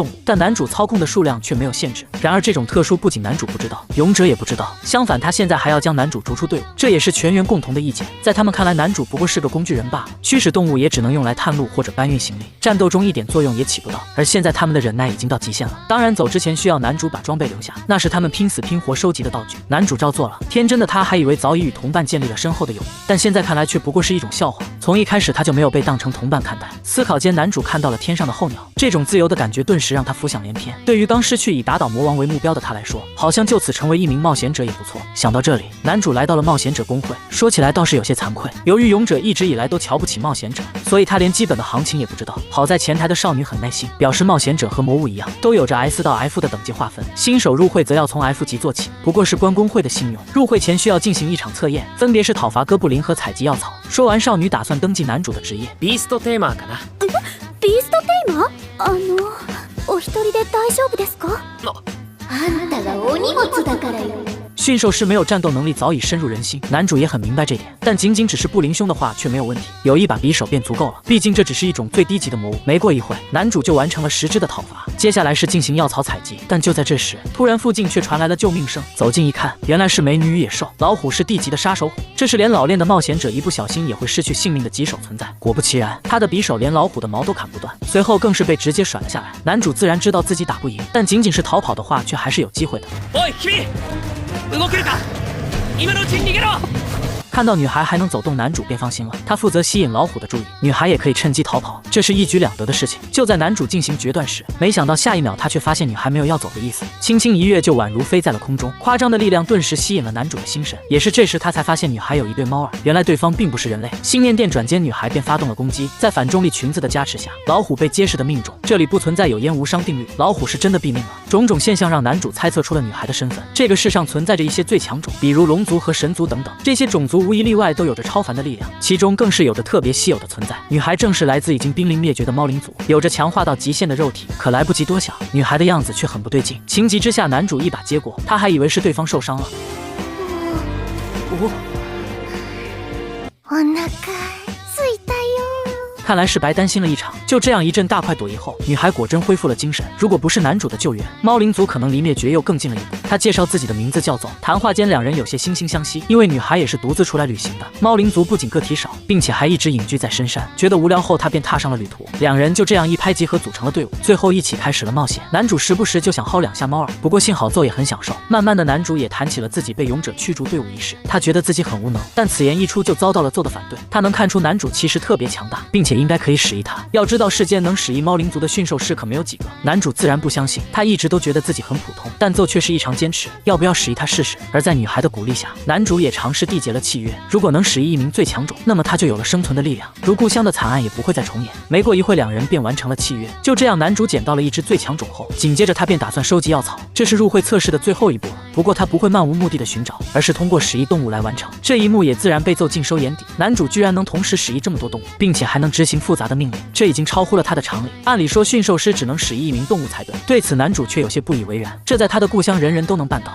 动物，但男主操控的数量却没有限制。然而这种特殊不仅男主不知道，勇者也不知道，相反他现在还要将男主逐出队伍，这也是全员共同的意见。在他们看来，男主不过是个工具人罢了，驱使动物也只能用来探路或者搬运行李，战斗中一点作用也起不到。而现在他们的忍耐已经到极限了，当然走之前需要男主把装备留下，那是他们拼死拼活收集的道具。男主照做了，天真的他还以为早已与同伴建立了深厚的友谊，但现在看来却不过是一种笑话。从一开始他就没有被当成同伴看待。思考间，男主看到了天上的候鸟，这种自由的感觉顿时让他浮想联翩。对于刚失去以打倒魔王为目标的他来说，好像就此成为一名冒险者也不错。想到这里，男主来到了冒险者公会。说起来倒是有些惭愧，由于勇者一直以来都瞧不起冒险者，所以他连基本的行情也不知道。好在前台的少女很耐心，表示冒险者和魔物一样，都有着 S 到 F 的等级划分，新手入会则要从 F 级做起，不过是关公会的信用。入会前需要进行一场测验，分别是讨伐哥布林和采集药草。说完，少女打算登记男主的职业。ビーストテーマかな。ビーストテーマ？お一人で大丈夫ですか？あんたがお荷物だからよ。驯兽师没有战斗能力早已深入人心，男主也很明白这点，但仅仅只是不灵凶的话却没有问题，有一把匕首便足够了，毕竟这只是一种最低级的魔物。没过一会，男主就完成了10只的讨伐，接下来是进行药草采集。但就在这时，突然附近却传来了救命声，走近一看，原来是美女与野兽。老虎是地级的杀手虎，这是连老练的冒险者一不小心也会失去性命的棘手存在。果不其然，他的匕首连老虎的毛都砍不断，随后更是被直接甩了下来。男主自然知道自己打不赢，但仅仅是逃跑的话，却还是有機会的。おい君、動けるか？今のうちに逃げろ！看到女孩还能走动，男主便放心了。他负责吸引老虎的注意，女孩也可以趁机逃跑，这是一举两得的事情。就在男主进行决断时，没想到下一秒他却发现女孩没有要走的意思，轻轻一跃就宛如飞在了空中。夸张的力量顿时吸引了男主的心神，也是这时他才发现女孩有一对猫耳，原来对方并不是人类。心念电转间，女孩便发动了攻击，在反重力裙子的加持下，老虎被结实的命中。这里不存在有烟无伤定律，老虎是真的毙命了。种种现象让男主猜测出了女孩的身份。这个世上存在着一些最强种，比如龙族和神族等等，这些种族无一例外都有着超凡的力量，其中更是有着特别稀有的存在。女孩正是来自已经濒临灭绝的猫灵族，有着强化到极限的肉体。可来不及多想，女孩的样子却很不对劲。情急之下，男主一把接过，他还以为是对方受伤了。お腹すいたよ。看来是白担心了一场。就这样一阵大快朵颐后，女孩果真恢复了精神。如果不是男主的救援，猫灵族可能离灭绝又更近了一步。他介绍自己的名字叫做，谈话间两人有些惺惺相惜，因为女孩也是独自出来旅行的。猫灵族不仅个体少，并且还一直隐居在深山，觉得无聊后他便踏上了旅途。两人就这样一拍即合组成了队伍，最后一起开始了冒险。男主时不时就想薅2下猫耳，不过幸好揍也很享受。慢慢的，男主也谈起了自己被勇者驱逐队伍一事，他觉得自己很无能，但此言一出就遭到了揍的反对。他能看出男主其实特别强大，并且应该可以使役他。要知道世间能使役猫灵族的驯兽师可没有几个，男主自然不相信，他一直都觉得自己很普通，但揍却是异常坚持，要不要使役他试试？而在女孩的鼓励下，男主也尝试缔结了契约，如果能使役一名最强种，那么他就有了生存的力量，如故乡的惨案也不会再重演。没过一会，两人便完成了契约。就这样，男主捡到了一只最强种后，紧接着他便打算收集药草，这是入会测试的最后一步了。不过他不会漫无目的的寻找，而是通过使役动物来完成。这一幕也自然被揍尽收眼底。男主居然能同时使役这么多动物，并且还能执行复杂的命令，这已经超乎了他的常理。按理说驯兽师只能使役一名动物才对，对此男主却有些不以为然，这在他的故乡人人都能办到。